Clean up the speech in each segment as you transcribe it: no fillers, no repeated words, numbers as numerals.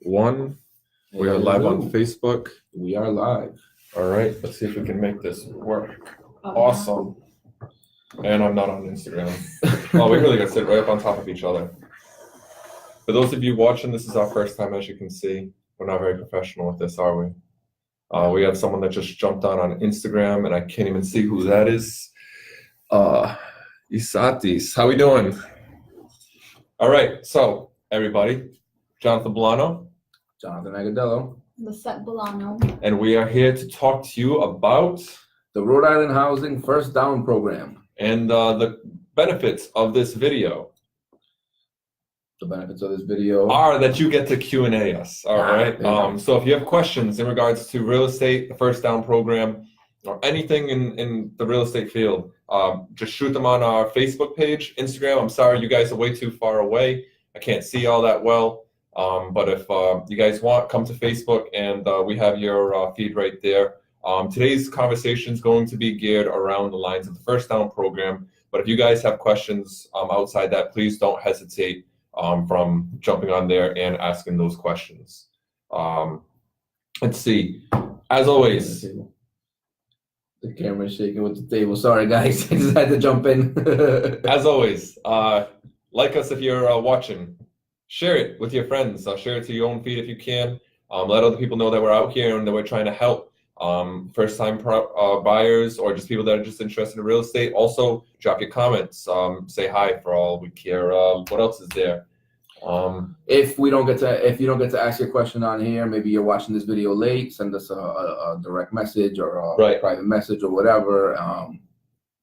One. We are live on Facebook. We are live. All right, let's see if we can make this work. Awesome. And I'm not on Instagram. Oh, we really got to sit right up on top of each other. For those of you watching, this is our first time, as you can see. We're not very professional with this, are we? We have someone that just jumped on Instagram, and I can't even see who that is. Isatis, how we doing? All right, so everybody, Jonathan Bolano. Jonathan Agadello. Lisette Bolano. And we are here to talk to you about the Rhode Island Housing First Down Program. And the benefits of this video. The benefits of this video are that you get to Q&A us, all right? So if you have questions in regards to real estate, the First Down Program, or anything in the real estate field, just shoot them on our Facebook page, Instagram. I'm sorry, you guys are way too far away. I can't see all that well. But if you guys want, come to Facebook, and we have your feed right there. Today's conversation is going to be geared around the lines of the First Down Program. But if you guys have questions outside that, please don't hesitate from jumping on there and asking those questions. Let's see. As always. The camera's shaking with the table. Sorry, guys. I just had to jump in. As always, like us if you're watching. Share it with your friends. Share it to your own feed if you can. Let other people know that we're out here and that we're trying to help first-time buyers or just people that are just interested in real estate. Also, drop your comments. Say hi for all we care. What else is there? If you don't get to ask your question on here, maybe you're watching this video late. Send us a direct message or a private message or whatever.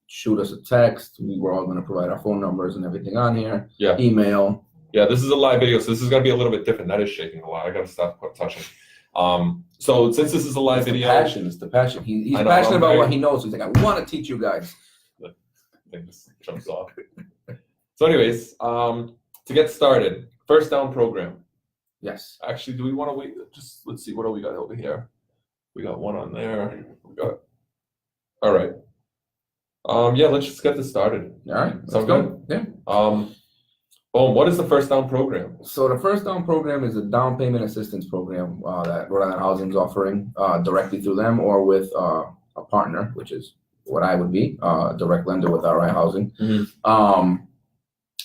Shoot us a text. We're all going to provide our phone numbers and everything on here. Yeah. Email. Yeah, this is a live video, so this is going to be a little bit different. That is shaking a lot. I got to stop touching. So since this is a live video. It's the passion. He's passionate about what he knows. He's like, I want to teach you guys. I think this jumps off. So anyways, to get started, First Down Program. Yes. Actually, do we want to wait? Just let's see. What do we got over here? We got one on there. All right. Yeah, let's just get this started. All right. Sound good? Yeah. What is the First Down Program? So the First Down Program is a down payment assistance program that Rhode Island Housing is offering directly through them or with a partner, which is what I would be, a direct lender with RI Housing. Mm-hmm.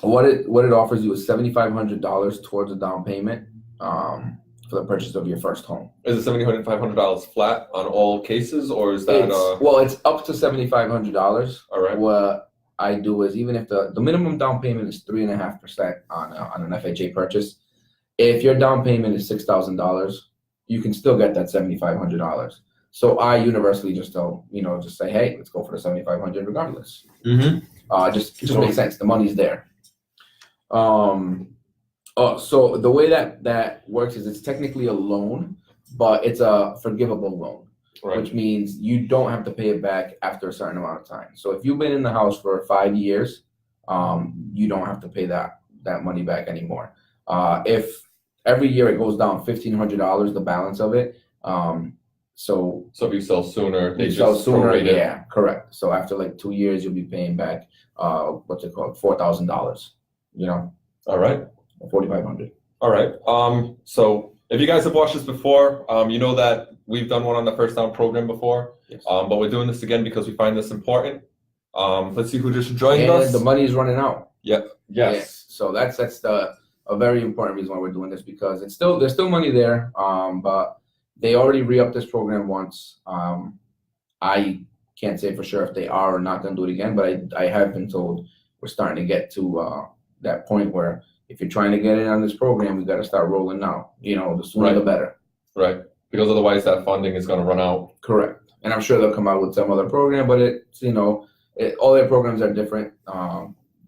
What it offers you is $7,500 towards a down payment for the purchase of your first home. Is it $7,500 flat on all cases, or is that? It's up to $7,500. All right. What I do is, even if the minimum down payment is 3.5% on an FHA purchase, if your down payment is $6,000, you can still get that $7,500. So I universally just tell, just say, hey, let's go for the $7,500 regardless. Mm-hmm. Just makes sense. The money's there. So the way that works is it's technically a loan, but it's a forgivable loan. Right. Which means you don't have to pay it back after a certain amount of time. So if you've been in the house for 5 years, you don't have to pay that money back anymore. If every year it goes down $1,500, the balance of it. So if you sell sooner, yeah, correct. So after like 2 years, you'll be paying back what's it called, $4,000. All right. $4,500. All right. So if you guys have watched this before, you know that we've done one on the First Down Program before. Yes. But we're doing this again because we find this important. Let's see who just joined us. The money is running out. Yep. Yes. Yeah. So that's a very important reason why we're doing this, because there's still money there. But they already re-upped this program once. I can't say for sure if they are or not going to do it again, but I have been told we're starting to get to that point where if you're trying to get in on this program, we got to start rolling now. The sooner the better. Right. Because otherwise that funding is going to run out. Correct. And I'm sure they'll come out with some other program, but all their programs are different,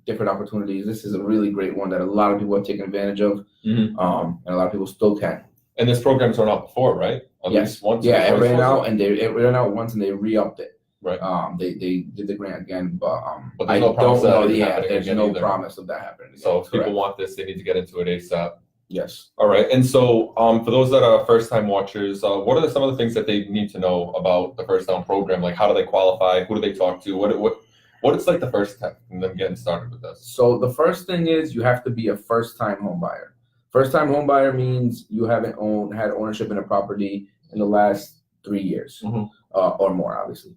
different opportunities. This is a really great one that a lot of people have taken advantage of, mm-hmm. And a lot of people still can. And this program's run out before, right? At least once. Yeah, it ran out, and it ran out once, and they re-upped it. Right. They did the grant again, but there's no promise there's no promise of that happening again. So if people want this, they need to get into it ASAP. Yes. All right. And so for those that are first-time watchers, what are some of the things that they need to know about the First Down Program? Like, how do they qualify? Who do they talk to? What is like the first step in them getting started with this? So the first thing is you have to be a first-time home buyer. First-time home buyer means you haven't had ownership in a property in the last 3 years or more, obviously.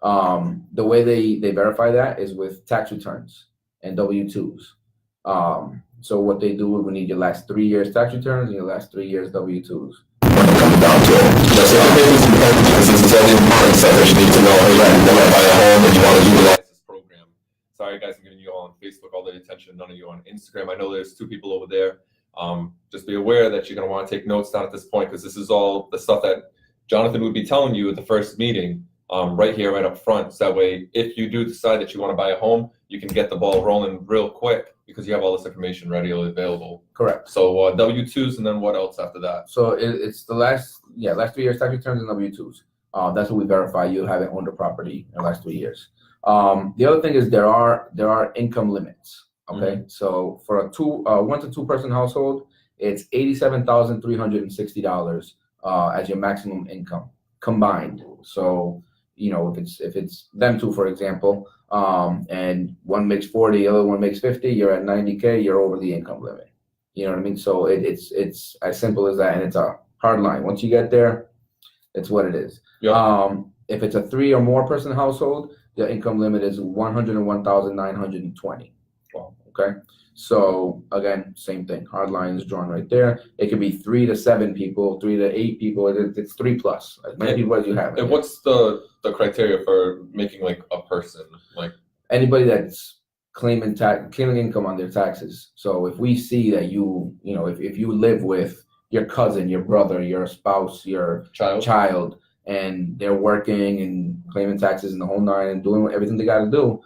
The way they verify that is with tax returns and W-2s. So what they do is we need your last 3 years tax returns and your last 3 years W-2s. Coming down to it. So the papers and because it's only important stuff that you need to know. Hey, you want to buy a home and you want to utilize this program. Sorry, guys, I'm giving you all on Facebook all the attention, none of you on Instagram. I know there's 2 people over there. Just be aware that you're going to want to take notes down at this point, because this is all the stuff that Jonathan would be telling you at the first meeting, right here, right up front. So that way, if you do decide that you want to buy a home, you can get the ball rolling real quick because you have all this information readily available. Correct. So W-2s, and then what else after that? So it's the last 3 years tax returns and W-2s. That's what we verify you haven't owned a property in the last 3 years. The other thing is there are income limits. Okay, so for a 1 to 2 person household, it's $87,360 as your maximum income combined. So if it's them 2, for example, and one makes 40, the other one makes 50, you're at 90K, you're over the income limit. You know what I mean? So it's as simple as that, and it's a hard line. Once you get there, it's what it is. Yep. If it's a 3 or more person household, the income limit is $101,920. Okay, so again, same thing. Hard line is drawn right there. It could be 3 to 7 people, 3 to 8 people. It's 3 plus, as many people as you have. And what's the criteria for making like a person? Like anybody that's claiming income on their taxes. So if we see that if you live with your cousin, your brother, your spouse, your child, and they're working and claiming taxes in the whole nine and doing everything they got to do,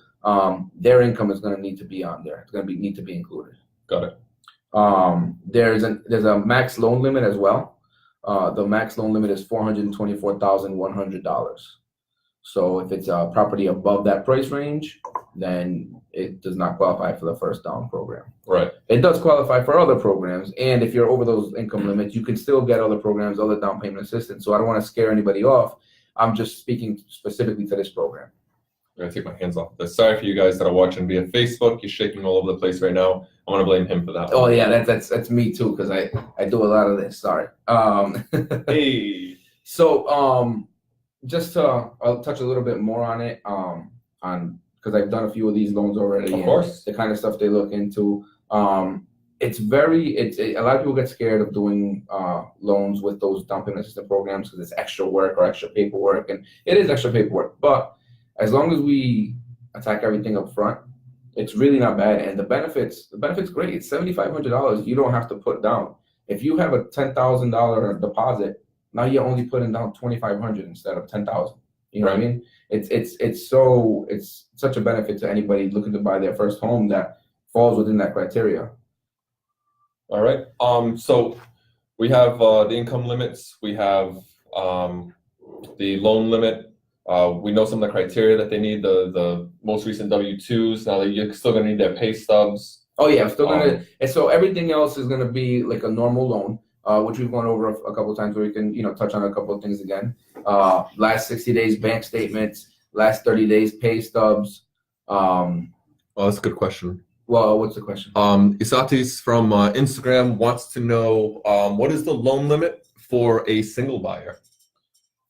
their income is going to need to be on there. It's going to need to be included. Got it. There's a max loan limit as well. The max loan limit is $424,100. So if it's a property above that price range, then it does not qualify for the first down program. Right. It does qualify for other programs, and if you're over those income limits, you can still get other programs, other down payment assistance. So I don't want to scare anybody off. I'm just speaking specifically to this program. I'm gonna take my hands off this. Sorry for you guys that are watching via Facebook. You're shaking all over the place right now. I want to blame him for that. Oh yeah, that's me too, because I do a lot of this. Sorry. Hey. So just I'll touch a little bit more on it because I've done a few of these loans already. Of course. The kind of stuff they look into. It's a lot of people get scared of doing loans with those down payment assistance programs because it's extra work or extra paperwork, and it is extra paperwork, but as long as we attack everything up front, it's really not bad. And the benefit's great. It's $7,500 you don't have to put down. If you have a $10,000 deposit, now you're only putting down $2,500 instead of $10,000. You know what I mean? It's such a benefit to anybody looking to buy their first home that falls within that criteria. All right. So we have the income limits. We have the loan limit. We know some of the criteria that they need, the most recent W-2s. Now you're still going to need their pay stubs. Oh yeah, I'm still going to. And so everything else is going to be like a normal loan, which we've gone over a couple of times where we can, touch on a couple of things again. Last 60 days bank statements, last 30 days pay stubs. Oh, that's a good question. Well, what's the question? Isatis from Instagram wants to know what is the loan limit for a single buyer?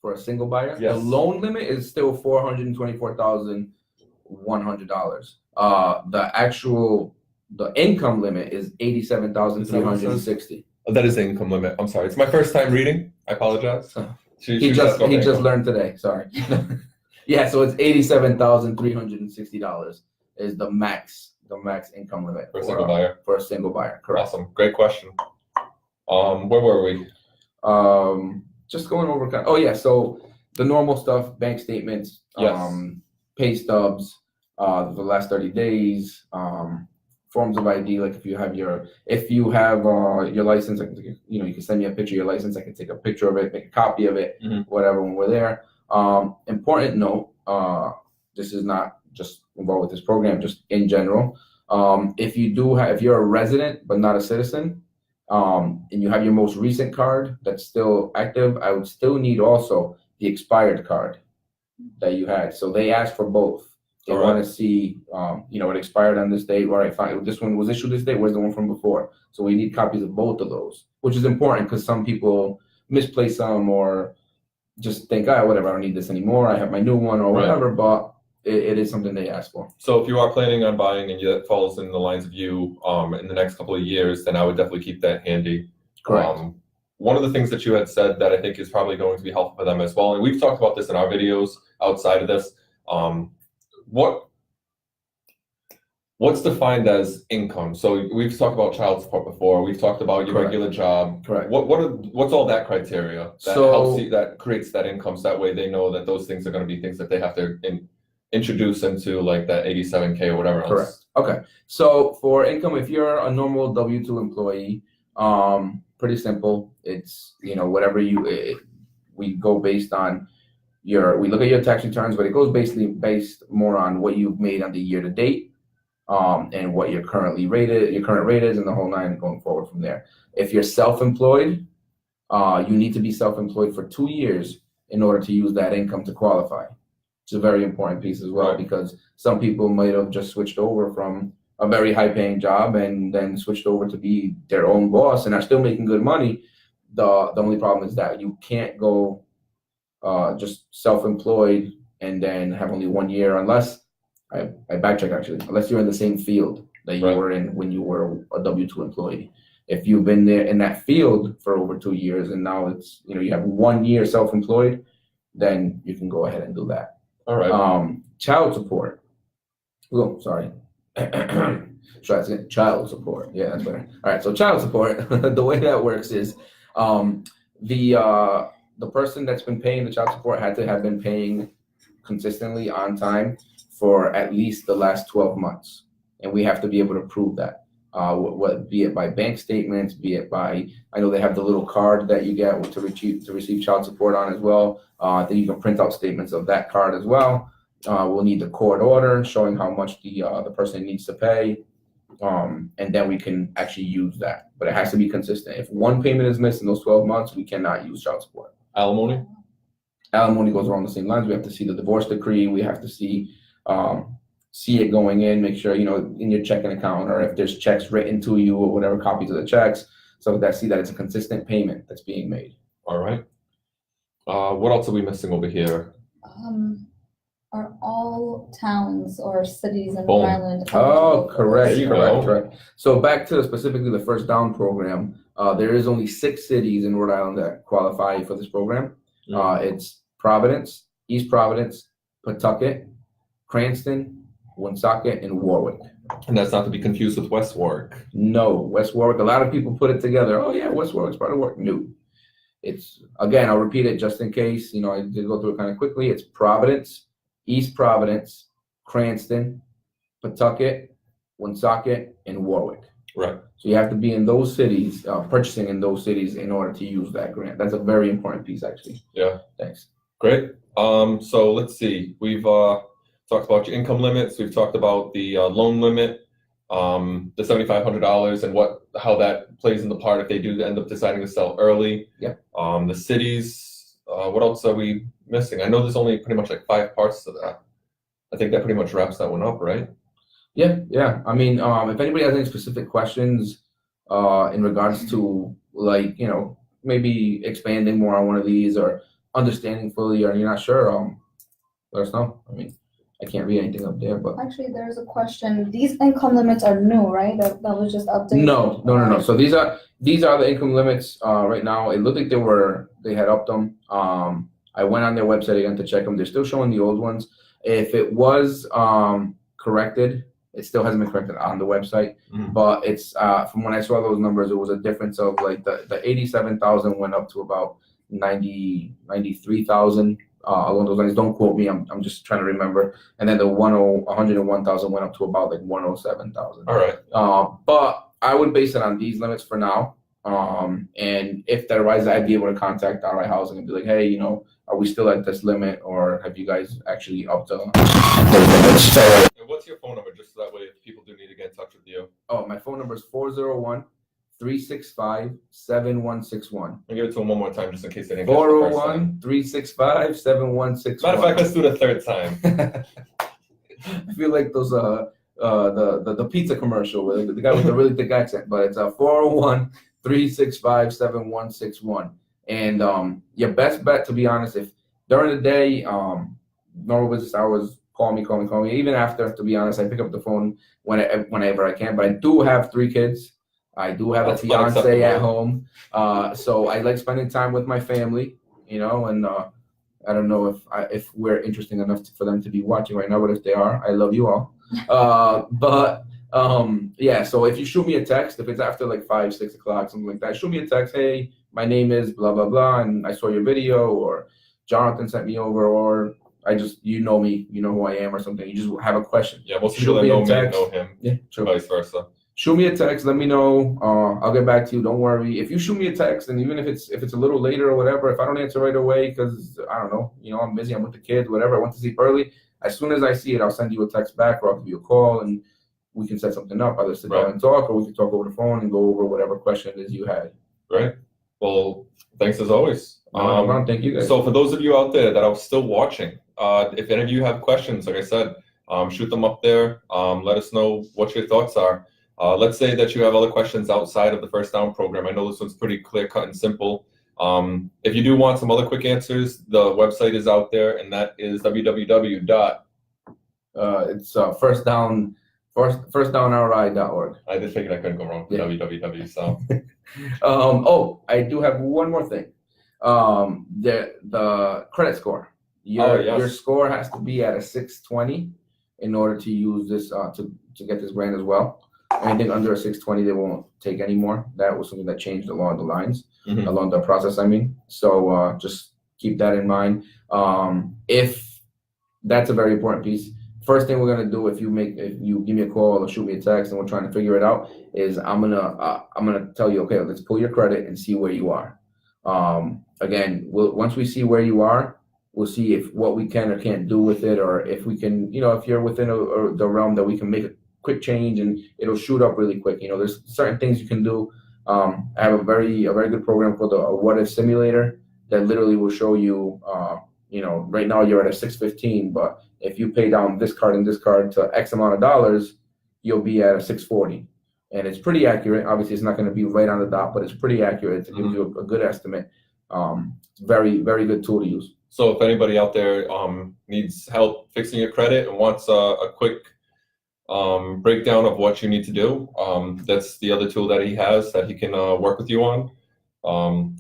For a single buyer, yes. The loan limit is still $424,100. The income limit is $87,360. That is the income limit. I'm sorry, it's my first time reading. I apologize. He just learned today. Sorry. Yeah, so it's $87,360 is the max income limit for a single buyer. For a single buyer, correct. Awesome, great question. Where were we? Just going over so the normal stuff, bank statements, yes. Pay stubs, the last 30 days, forms of ID, like if you have your license, you can send me a picture of your license, I can take a picture of it, make a copy of it, whatever when we're there. Important note, this is not just involved with this program, just in general. If you're a resident but not a citizen, and you have your most recent card that's still active, I would still need also the expired card that you had. So they ask for both. They All want right. to see, it expired on this date. All right, fine. This one was issued this date. Where's the one from before? So we need copies of both of those, which is important because some people misplace some or just think, whatever, I don't need this anymore. I have my new one or Right. whatever, but it is something they ask for. So if you are planning on buying and that falls in the lines of you in the next couple of years, then I would definitely keep that handy. Correct. One of the things that you had said that I think is probably going to be helpful for them as well, and we've talked about this in our videos outside of this, what's defined as income? So we've talked about child support before. We've talked about your Correct. regular job. Correct. What's all that criteria that So- helps you, that creates that income, so that way they know that those things are going to be things that they have to introduce into like that 87K or whatever else. Correct. Okay. So for income, if you're a normal W-2 employee, pretty simple. It's, whatever we go based on we look at your tax returns, but it goes basically based more on what you've made on the year to date, and what your current rate is, and the whole nine going forward from there. If you're self-employed, you need to be self-employed for 2 years in order to use that income to qualify. It's a very important piece as well, Right. because some people might have just switched over from a very high-paying job and then switched over to be their own boss and are still making good money. The only problem is that you can't go just self-employed and then have only 1 year, unless I backtrack actually, unless you're in the same field that you Right. were in when you were a W-2 employee. If you've been there in that field for over 2 years and now it's, you have 1 year self-employed, then you can go ahead and do that. All right. Child support. Oh, sorry. Try to say child support. Yeah, that's better. All right. So child support, the way that works is, the person that's been paying the child support had to have been paying consistently on time for at least the last 12 months, and we have to be able to prove that. Be it by bank statements, be it by, I know they have the little card that you get to receive child support on as well. I think you can print out statements of that card as well. We'll need the court order showing how much the person needs to pay, and then we can actually use that. But it has to be consistent. If one payment is missed in those 12 months, we cannot use child support. Alimony? Alimony goes along the same lines. We have to see the divorce decree. We have to see it going in, make sure, in your checking account, or if there's checks written to you or whatever, copies of the checks, so that see that it's a consistent payment that's being made. All right. What else are we missing over here? Are all towns or cities in Boom. Rhode Island? Oh, correct, There you correct, go. correct. So back to specifically the First Down program, there is only 6 cities in Rhode Island that qualify for this program. It's Providence, East Providence, Pawtucket, Cranston, Woonsocket, and Warwick. And that's not to be confused with West Warwick. No, West Warwick. A lot of people put it together. Oh yeah, West Warwick's part of Warwick. No, it's, again, I'll repeat it just in case. I did go through it kind of quickly. It's Providence, East Providence, Cranston, Pawtucket, Woonsocket, and Warwick. Right. So you have to be in those cities, purchasing in those cities in order to use that grant. That's a very important piece, actually. Yeah. Thanks. Great. So let's see. We've talked about your income limits. We've talked about the loan limit, the $7,500, and how that plays in the part if they do end up deciding to sell early. Yeah. The cities. What else are we missing? I know there's only pretty much like 5 parts to that. I think that pretty much wraps that one up, right? Yeah. I mean, if anybody has any specific questions in regards to, like, maybe expanding more on one of these or understanding fully, or you're not sure, let us know. I mean, I can't read anything up there, but Actually, there's a question. These income limits are new, right? That was just updated? no. So these are the income limits right now. It looked like they had upped them. I went on their website again to check them. They're still showing the old ones. If it was corrected, it still hasn't been corrected on the website, but it's from when I saw those numbers, it was a difference of like the 87,000 went up to about 93,000 along those lines. Don't quote me. I'm just trying to remember. And then the 101,000 went up to about like 107,000. All right. But I would base it on these limits for now. And if that arises, I'd be able to contact RI Housing and be like, hey, are we still at this limit, or have you guys actually upped the? And what's your phone number, just so that way if people do need to get in touch with you? Oh, my phone number is 401-365-7161. I'll give it to them one more time, just in case they didn't get it the first time. 401-365-7161. Matter of fact, let's do it a third time. I feel like those the pizza commercial with the guy with the really thick accent, but it's 401-365-7161. And your best bet, to be honest, if during the day, normal business hours, call me. Even after, to be honest, I pick up the phone whenever I can. But I do have 3 kids. I do have That's a fiance unacceptable. at home. So I like spending time with my family, and I don't know if we're interesting enough for them to be watching right now, but if they are, I love you all. Yeah, so if you shoot me a text, if it's after like 5, 6 o'clock, something like that, shoot me a text. Hey, my name is blah, blah, blah, and I saw your video, or Jonathan sent me over, or you know me, you know who I am or something. You just have a question. Yeah, most people that know me know him. Yeah, true. Vice versa. Shoot me a text. Let me know. I'll get back to you. Don't worry. If you shoot me a text, and even if it's a little later or whatever, if I don't answer right away because I don't know, I'm busy, I'm with the kids, whatever. I went to sleep early. As soon as I see it, I'll send you a text back, or I'll give you a call, and we can set something up. Either sit down and talk, or we can talk over the phone and go over whatever question it is you had. Right. Well, thanks as always. Thank you guys. So for those of you out there that are still watching, if any of you have questions, like I said, shoot them up there. Let us know what your thoughts are. Let's say that you have other questions outside of the First Down program. I know this one's pretty clear cut and simple. If you do want some other quick answers, the website is out there, and that is www. It's firstdownri.org. I just figured I couldn't go wrong with www. So. I do have one more thing. The credit score. Your score has to be at a 620 in order to use this to get this grant as well. Anything under a 620, they won't take anymore. That was something that changed along the lines, along the process. I mean, so just keep that in mind. If that's a very important piece. First thing we're gonna do if you give me a call or shoot me a text and we're trying to figure it out is I'm gonna tell you, okay, let's pull your credit and see where you are. Again, once we see where you are, we'll see if what we can or can't do with it, or if we can, if you're within the realm that we can make a quick change and it'll shoot up really quick. There's certain things you can do. I have a very good program called the What If Simulator that literally will show you. Right now you're at a 615, but if you pay down this card and this card to X amount of dollars, you'll be at a 640. And it's pretty accurate. Obviously, it's not going to be right on the dot, but it's pretty accurate to give you a good estimate. Very, very good tool to use. So if anybody out there needs help fixing your credit and wants a quick breakdown of what you need to do, that's the other tool that he has that he can work with you on.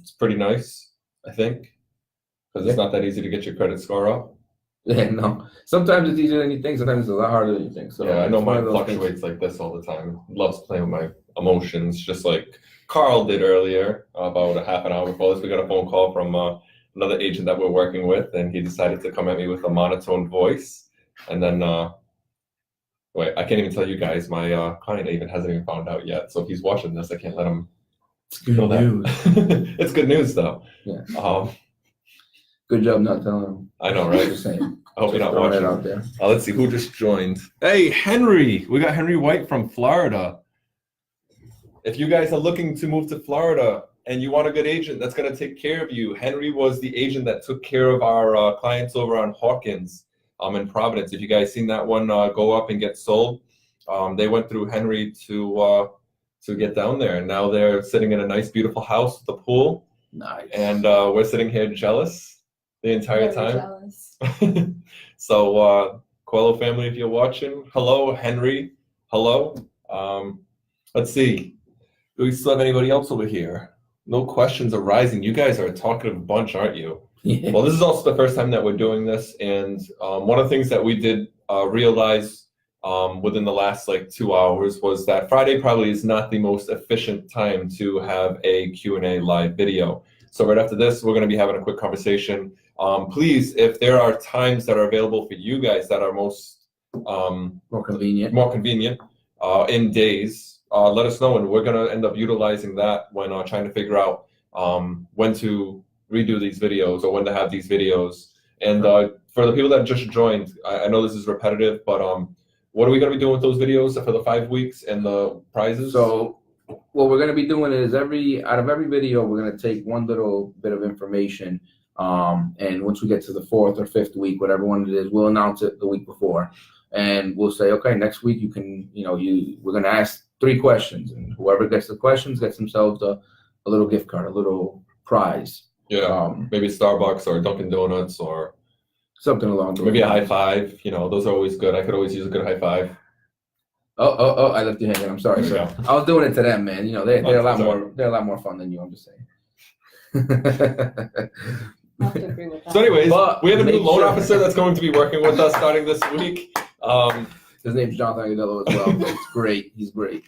It's pretty nice, I think, because it's not that easy to get your credit score up. Yeah, no. Sometimes it's easier than you think. Sometimes it's a lot harder than you think. So yeah, I know mine fluctuates like this all the time. Loves playing with my emotions, just like Carl did earlier. About a half an hour before this, we got a phone call from another agent that we're working with, and he decided to come at me with a monotone voice. And then, wait, I can't even tell you guys. My client even hasn't even found out yet. So if he's watching this, I can't let him. It's good news. It's good news, though. Yeah. Good job not telling him. I know, right? Just saying. I hope you're not watching. Out there. Let's see who just joined. Hey, Henry. We got Henry White from Florida. If you guys are looking to move to Florida and you want a good agent that's going to take care of you, Henry was the agent that took care of our clients over on Hawkins in Providence. If you guys seen that one go up and get sold, they went through Henry to get down there. And now they're sitting in a nice, beautiful house with a pool. Nice. And we're sitting here jealous the entire time. Jealous. So, Coelho family, if you're watching, hello, Henry. Hello. Let's see. Do we still have anybody else over here? No questions arising. You guys are a talkative bunch, aren't you? Yeah. Well, this is also the first time that we're doing this, and one of the things that we did realize within the last 2 hours was that Friday probably is not the most efficient time to have a Q&A live video. So right after this, we're going to be having a quick conversation. Please, if there are times that are available for you guys that are most more convenient in days, let us know, and we're going to end up utilizing that when trying to figure out when to redo these videos or when to have these videos. And for the people that just joined, I know this is repetitive, but what are we going to be doing with those videos for the 5 weeks and the prizes? So what we're going to be doing is out of every video, we're going to take one little bit of information. And once we get to the 4th or 5th week, whatever one it is, we'll announce it the week before. and we'll say, okay, next week we're gonna ask 3 questions, and whoever gets the questions gets themselves a little gift card, a little prize. Yeah, maybe Starbucks or Dunkin' Donuts or something along those maybe a lines. high five. Those are always good. I could always use a good high five. Oh! I left you hanging. I'm sorry, sir. Yeah. I was doing it to them, man. They're a lot Sorry. more. They're a lot more fun than you. I'm just saying. I have to agree with that. So, anyways, But we have a new make loan sure- officer that's going to be working with us starting this week. His name's Jonathan Agudello as well. It's great. He's great.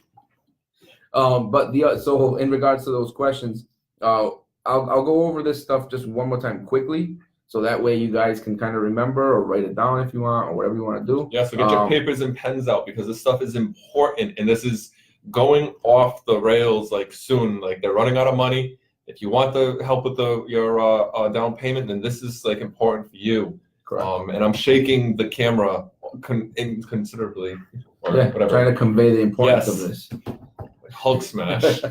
But so in regards to those questions, I'll go over this stuff just one more time quickly, so that way you guys can kind of remember or write it down if you want or whatever you want to do. Yeah, so get your papers and pens out because this stuff is important, and this is going off the rails like soon. Like they're running out of money. If you want the help with your down payment, then this is like important for you. Correct. And I'm shaking the camera inconsiderably, or Yeah, whatever. trying to convey the importance Yes. of this. Hulk smash.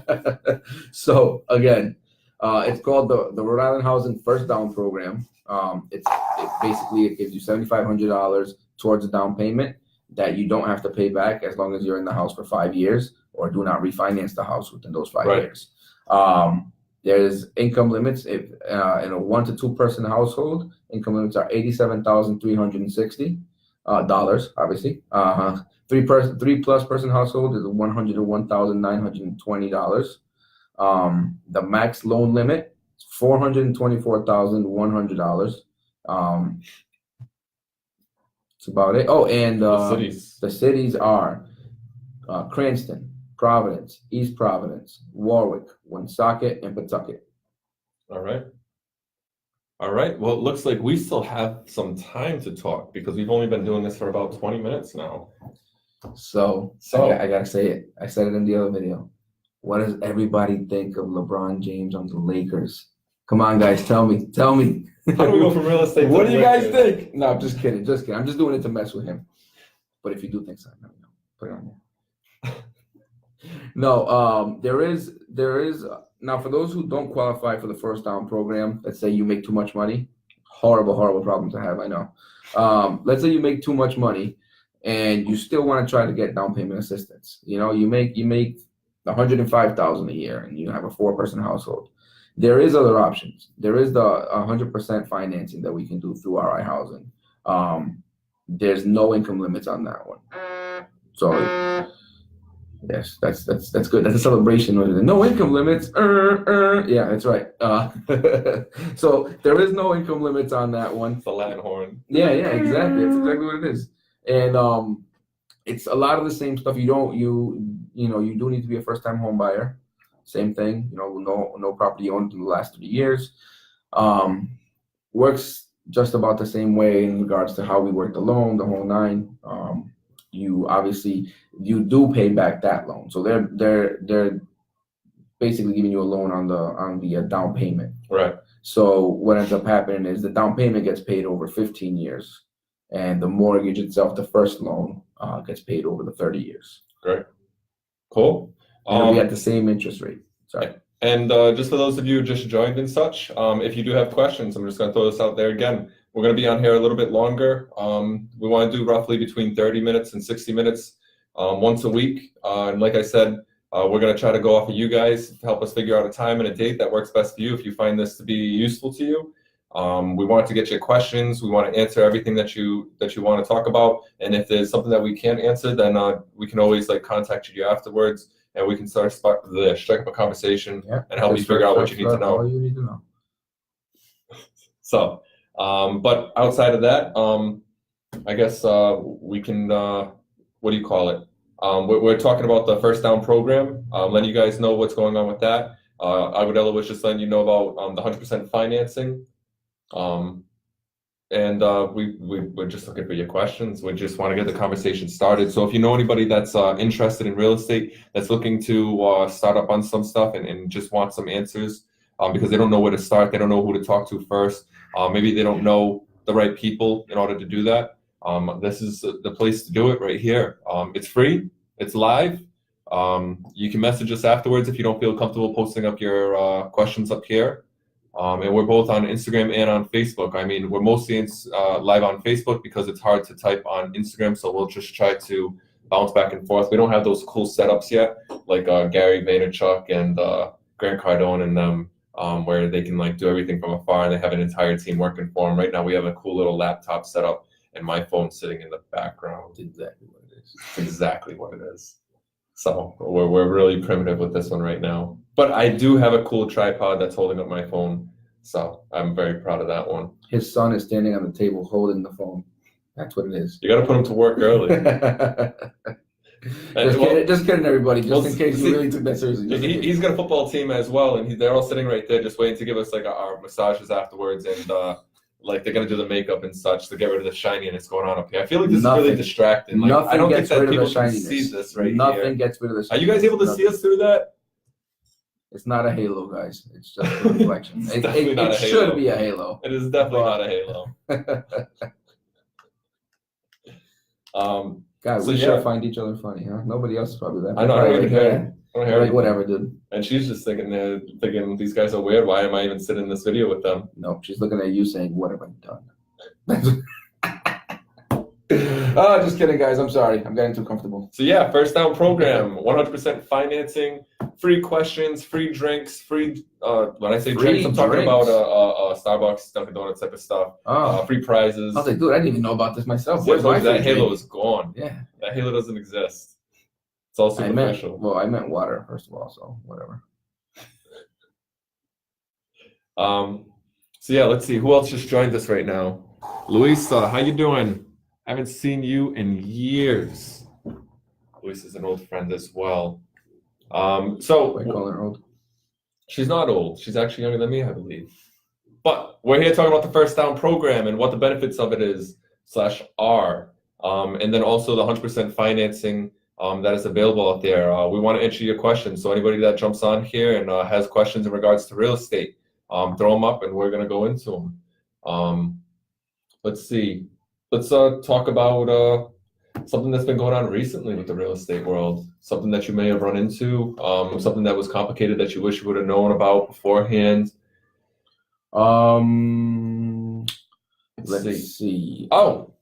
So again, it's called the Rhode Island Housing First Down Program. It gives you $7,500 towards a down payment that you don't have to pay back as long as you're in the house for 5 years or do not refinance the house within those 5 Right. years. There's income limits. If in a 1 to 2 person household, income limits are $87,360 dollars. Obviously, 3+ person household is $101,920. The max loan limit is $424,100. That's about it. Oh, and The cities. the cities are Cranston, Providence, East Providence, Warwick, Woonsocket, and Pawtucket. All right. Well, it looks like we still have some time to talk because we've only been doing this for about 20 minutes now. So So- I gotta say it. I said it in the other video. What does everybody think of LeBron James on the Lakers? Come on, guys, tell me. How do we go from real estate to What do you guys Lakers? think? No, I'm just kidding. I'm just doing it to mess with him. But if you do think something, let me know. Put it on there. No, there is now for those who don't qualify for the first down program. Let's say you make too much money. Horrible problem to have. I know. Let's say you make too much money, and you still want to try to get down payment assistance. You make $105,000 a year, and you have a 4-person household. There is other options. There is the 100% financing that we can do through RI Housing. There's no income limits on that one. So yes, that's good. That's a celebration. No income limits. Yeah, that's right. So there is no income limits on that one. It's the Latin horn. Yeah, exactly. That's exactly what it is. And it's a lot of the same stuff. You do need to be a first-time home buyer. Same thing. No property owned in the last 3 years. Works just about the same way in regards to how we work the loan, the whole nine. You do pay back that loan. So they're basically giving you a loan on the down payment. Right. So what ends up happening is the down payment gets paid over 15 years, and the mortgage itself, the first loan, gets paid over the 30 years. Great. Cool. It'll be at the same interest rate. Sorry. And just for those of you who just joined and such, if you do have questions, I'm just going to throw this out there again. We're going to be on here a little bit longer. We want to do roughly between 30 minutes and 60 minutes once a week. And like I said, we're going to try to go off of you guys to help us figure out a time and a date that works best for you if you find this to be useful to you. We want to get your questions. We want to answer everything that you want to talk about. And if there's something that we can't answer, then we can always contact you afterwards, and we can strike up a conversation and help you figure out what you need to know. All you need to know. So, but outside of that, I guess we can, what do you call it? We're talking about the First Down program, letting you guys know what's going on with that. Agudelo was just letting you know about the 100% financing. And we're just looking for your questions. We just want to get the conversation started. So if you know anybody that's interested in real estate, that's looking to start up on some stuff and just want some answers because they don't know where to start, they don't know who to talk to first, maybe they don't know the right people in order to do that, this is the place to do it right here. It's free, it's live. You can message us afterwards if you don't feel comfortable posting up your questions up here. And we're both on Instagram and on Facebook. I mean, we're mostly live on Facebook because it's hard to type on Instagram, so we'll just try to bounce back and forth. We don't have those cool setups yet, like Gary Vaynerchuk and Grant Cardone and them, where they can like do everything from afar and they have an entire team working for them. Right now, we have a cool little laptop setup and my phone sitting in the background. Exactly what it is. Exactly what it is. So we're really primitive with this one right now. But I do have a cool tripod that's holding up my phone, so I'm very proud of that one. His son is standing on the table holding the phone. That's what it is. You got to put him to work early. Just kidding, everybody. Just Well, in case see, you really took that seriously. He's got a football team as well, and they're all sitting right there just waiting to give us like our massages afterwards, and like they're gonna do the makeup and such to get rid of the shininess going on up here. I feel like this is really distracting. Like, Nothing I don't think gets that rid of people the can shininess. see this right Nothing here. gets rid of the shininess. Are you guys able to see us through that? It's not a halo, guys. It's just a reflection. It's definitely not a it halo. should be a halo. It is definitely not a halo. God, So, we yeah. should find each other funny, huh? Nobody else is probably that. I know. I don't even hear. I don't hear Like, anything. whatever, dude. And she's just thinking these guys are weird. Why am I even sitting in this video with them? No, she's looking at you saying, "What have I done?" Oh, just kidding, guys. I'm sorry. I'm getting too comfortable. So yeah, First Down program, 100% financing, free questions, free drinks, free. When I say Free drinks, I'm talking drinks. about a Starbucks, Dunkin' Donuts type of stuff. Oh, Free prizes. I was like, dude, I didn't even know about this myself. See, Where's my that free halo drink? is gone. Yeah, That halo doesn't exist. It's all I meant. superficial. Well, I meant water first of all, so whatever. So yeah, let's see who else just joined us right now. Luisa, how you doing? I haven't seen you in years. Luisa's an old friend as well. So Why call her old? she's not old. She's actually younger than me, I believe. But we're here talking about the First Down program and what the benefits of it is /are. And then also the 100% financing that is available out there. We want to answer your questions. So anybody that jumps on here and has questions in regards to real estate, throw them up and we're going to go into them. Let's see. Let's talk about something that's been going on recently with the real estate world. Something that you may have run into, something that was complicated that you wish you would have known about beforehand. Let's see. Oh,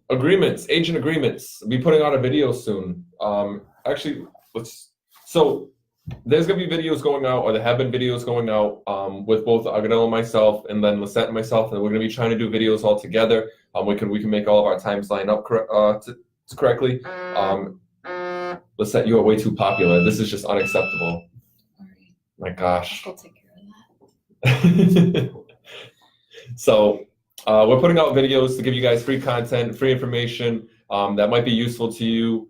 agreements, agent agreements. I'll be putting out a video soon. Actually, so there's gonna be videos going out, or there have been videos going out with both Agudelo and myself, and then Lisette and myself, and we're gonna be trying to do videos all together. We can make all of our times line up correctly. Lisette, you are way too popular. This is just unacceptable. Sorry. My gosh. I'll take care of that. So we're putting out videos to give you guys free content, free information that might be useful to you.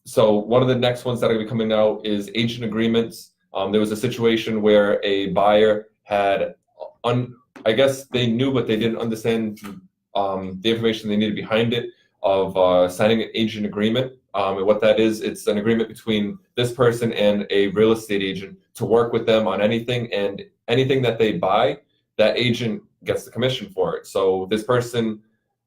So one of the next ones that are going to be coming out is agent agreements. There was a situation where a buyer had, I guess they knew, but they didn't understand the information they needed behind it of signing an agent agreement. And what that is, it's an agreement between this person and a real estate agent to work with them on anything, and anything that they buy, that agent gets the commission for it. So this person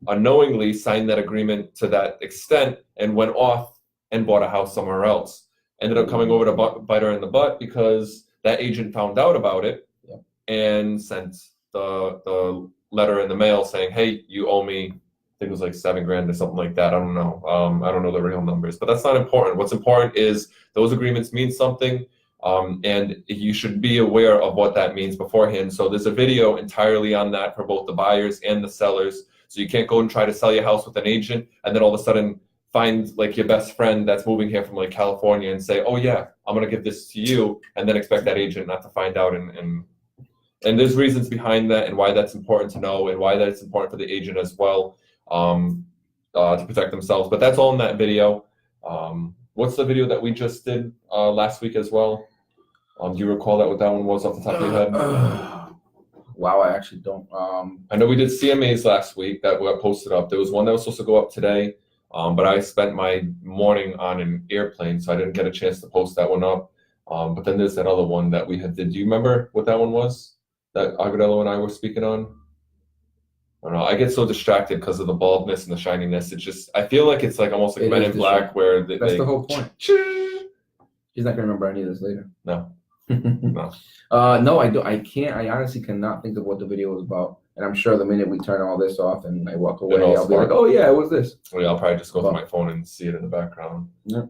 unknowingly signed that agreement to that extent and went off and bought a house somewhere else. Ended up coming over to bite her in the butt because that agent found out about it and sent the letter in the mail saying, hey, you owe me, I think it was like $7,000 or something like that. I don't know. I don't know the real numbers, but that's not important. What's important is those agreements mean something. And you should be aware of what that means beforehand. So there's a video entirely on that for both the buyers and the sellers. So you can't go and try to sell your house with an agent and then all of a sudden find like your best friend that's moving here from like California and say, oh yeah, I'm going to give this to you, and then expect that agent not to find out. And there's reasons behind that and why that's important to know, and why that's important for the agent as well, to protect themselves. But that's all in that video. What's the video that we just did last week as well? Do you recall what that one was off the top of your head? Wow, I actually don't. I know we did CMAs last week that were posted up. There was one that was supposed to go up today, but I spent my morning on an airplane, so I didn't get a chance to post that one up. But then there's that other one that we had did. Do you remember what that one was that Agudelo and I were speaking on? I don't know. I get so distracted because of the baldness and the shininess. It's just, I feel like it's like almost like It Men is in Black, where That's the whole point. He's not gonna remember any of this later. No. No. No, I do. I can't. I honestly cannot think of what the video was about. And I'm sure the minute we turn all this off and I walk away, It'll I'll be like, spark. "Oh yeah, it was this." Well, yeah, I'll probably just go through my phone and see it in the background. Yeah.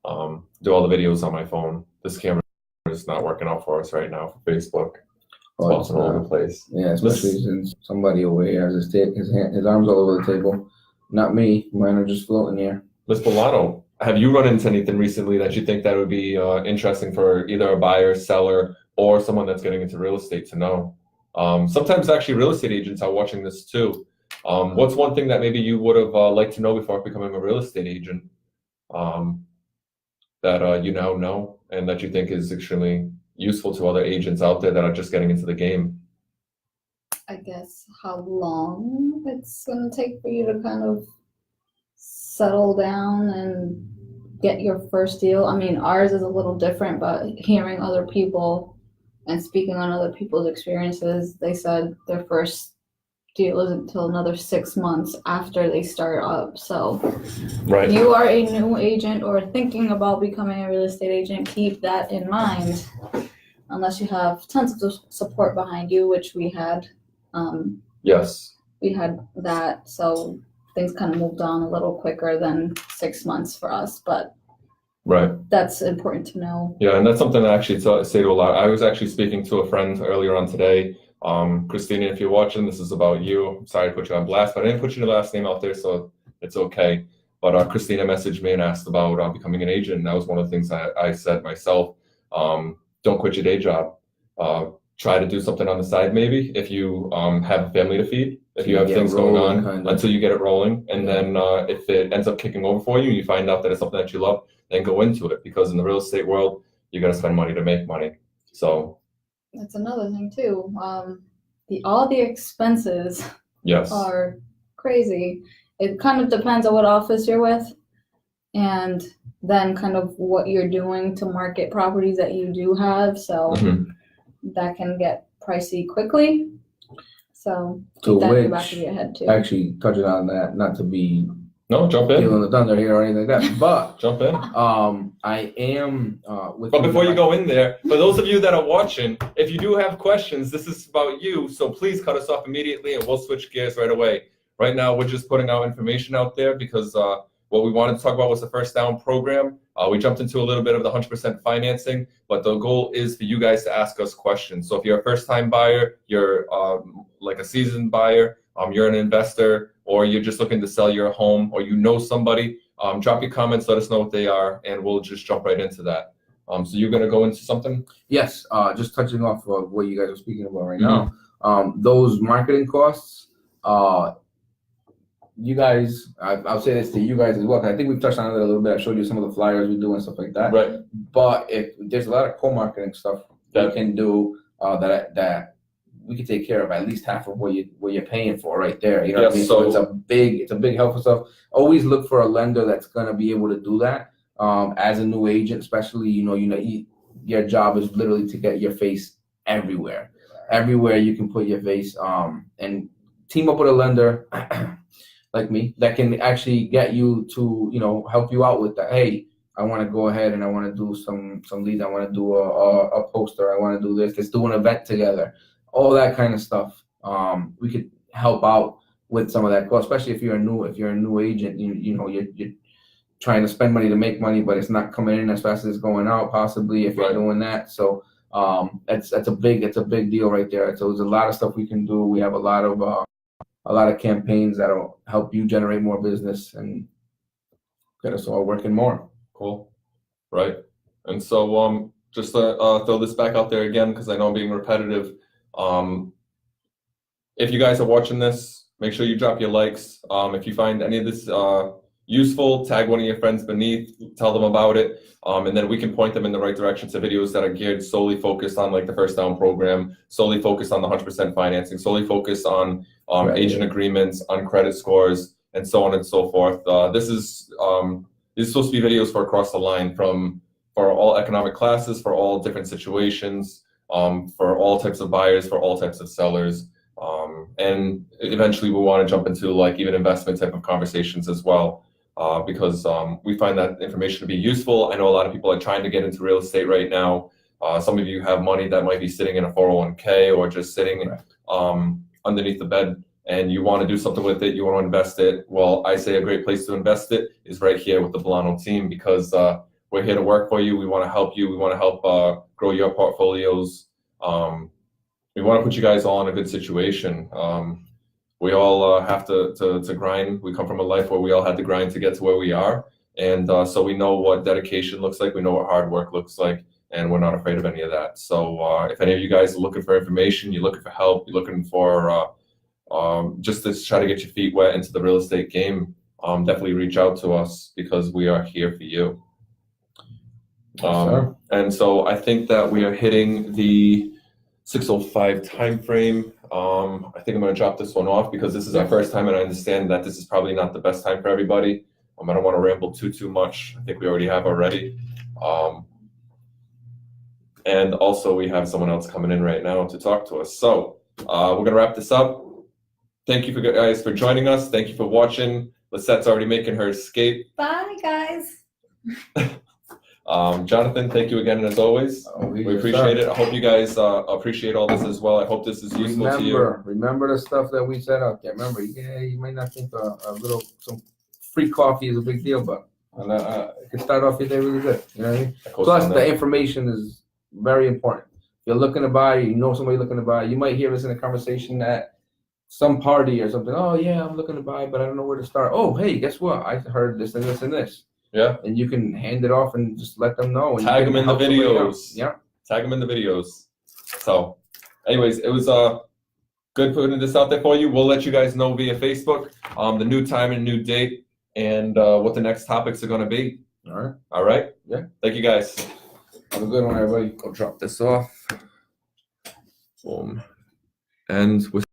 Do all the videos on my phone. This camera is not working out for us right now for Facebook. It's Oh, it's bouncing all over the place. Yeah, especially since somebody away has his arms all over the table. Not me. Mine are just floating here. Ms. Bolano, have you run into anything recently that you think that would be interesting for either a buyer, seller, or someone that's getting into real estate to know? Sometimes actually real estate agents are watching this too. What's one thing that maybe you would have liked to know before becoming a real estate agent that you now know and that you think is extremely useful to other agents out there that are just getting into the game? I guess how long it's gonna take for you to kind of settle down and get your first deal. I mean, ours is a little different, but hearing other people and speaking on other people's experiences, they said their first deal isn't until another 6 months after they start up. So Right. if you are a new agent or thinking about becoming a real estate agent, keep that in mind. Unless you have tons of support behind you, which we had. Yes. We had that, so things kind of moved on a little quicker than 6 months for us, but Right. that's important to know. Yeah, and that's something I actually say to a lot. I was actually speaking to a friend earlier on today. Christina, if you're watching, this is about you. I'm sorry to put you on blast, but I didn't put your last name out there, so it's okay. But Christina messaged me and asked about becoming an agent, and that was one of the things I said myself. Don't quit your day job. Try to do something on the side, maybe, if you have a family to feed, if you have things going on until you get it rolling. And then if it ends up kicking over for you and you find out that it's something that you love, then go into it. Because in the real estate world, you got to spend money to make money. So That's another thing too. All the expenses yes. are crazy. It kind of depends on what office you're with, and then kind of what you're doing to market properties that you do have. So that can get pricey quickly. So keep that in the back of your head too. Actually, touching on that, not to be No, jump in. feeling the thunder here or anything like that, but Jump in. I am with. But before you go in there, for those of you that are watching, if you do have questions, this is about you. So please cut us off immediately and we'll switch gears right away. Right now, we're just putting out information out there because what we wanted to talk about was the First Down program. We jumped into a little bit of the 100% financing, but the goal is for you guys to ask us questions. So if you're a first-time buyer, you're like a seasoned buyer, you're an investor, or you're just looking to sell your home, or you know somebody, drop your comments, let us know what they are, and we'll just jump right into that. So you're going to go into something? Yes, just touching off of what you guys are speaking about right now. Those marketing costs, you guys, I'll say this to you guys as well, 'cause I think we've touched on it a little bit. I showed you some of the flyers we do and stuff like that. Right. But if there's a lot of co-marketing stuff that we can do that we can take care of at least half of what you're paying for right there. You know what I mean? So it's a big help for stuff. Always look for a lender that's gonna be able to do that. As a new agent, especially, your job is literally to get your face everywhere. Everywhere you can put your face, and team up with a lender like me that can actually get you to, help you out with that. Hey, I want to go ahead and I want to do some leads. I want to do a poster. I want to do this. Let's do an event together. All that kind of stuff. We could help out with some of that cost, especially if you're a new agent. You're trying to spend money to make money, but it's not coming in as fast as it's going out. Possibly if you're doing that. So that's a big deal right there. So there's a lot of stuff we can do. We have a lot of campaigns that'll help you generate more business and get us all working more. Cool. Right. And so just to throw this back out there again, because I know I'm being repetitive. If you guys are watching this, make sure you drop your likes. If you find any of this useful, tag one of your friends beneath, tell them about it, and then we can point them in the right direction to videos that are geared solely focused on like the First Down program, solely focused on the 100% financing, solely focused on agent agreements, on credit scores, and so on and so forth. This is supposed to be videos for across the line for all economic classes, for all different situations, for all types of buyers, for all types of sellers. And eventually we want to jump into like even investment type of conversations as well, because we find that information to be useful. I know a lot of people are trying to get into real estate right now. Some of you have money that might be sitting in a 401k or just sitting Correct. underneath the bed, and you want to do something with it, you want to invest it. Well, I say a great place to invest it is right here with the Bolano team, because we're here to work for you. We want to help you. We want to help grow your portfolios. We want to put you guys all in a good situation. We all have to grind. We come from a life where we all had to grind to get to where we are. And so we know what dedication looks like. We know what hard work looks like. And we're not afraid of any of that. So if any of you guys are looking for information, you're looking for help, you're looking for just to try to get your feet wet into the real estate game, definitely reach out to us, because we are here for you. Sure. And so I think that we are hitting the 6:05 time frame. I think I'm going to drop this one off, because this is our first time, and I understand that this is probably not the best time for everybody. I don't want to ramble too much. I think we already have already. And also we have someone else coming in right now to talk to us. So we're going to wrap this up. Thank you guys for joining us. Thank you for watching. Lisette's already making her escape. Bye, guys. Jonathan, thank you again as always. We appreciate it. I hope you guys appreciate all this as well. I hope this is useful to you. Remember the stuff that we said out there. Remember, you might not think some free coffee is a big deal, but it can start off your day really good. You know what I mean? Plus, the information is very important. If you're looking to buy, you know somebody looking to buy, you might hear us in a conversation at some party or something. Oh, yeah, I'm looking to buy, but I don't know where to start. Oh, hey, guess what? I heard this and this and this. Yeah. And you can hand it off and just let them know. And tag them in the videos. Yeah. Tag them in the videos. So, anyways, it was good putting this out there for you. We'll let you guys know via Facebook the new time and new date, and what the next topics are going to be. All right. All right? Yeah. Thank you, guys. Have a good one, everybody. I'll drop this off. Boom. And with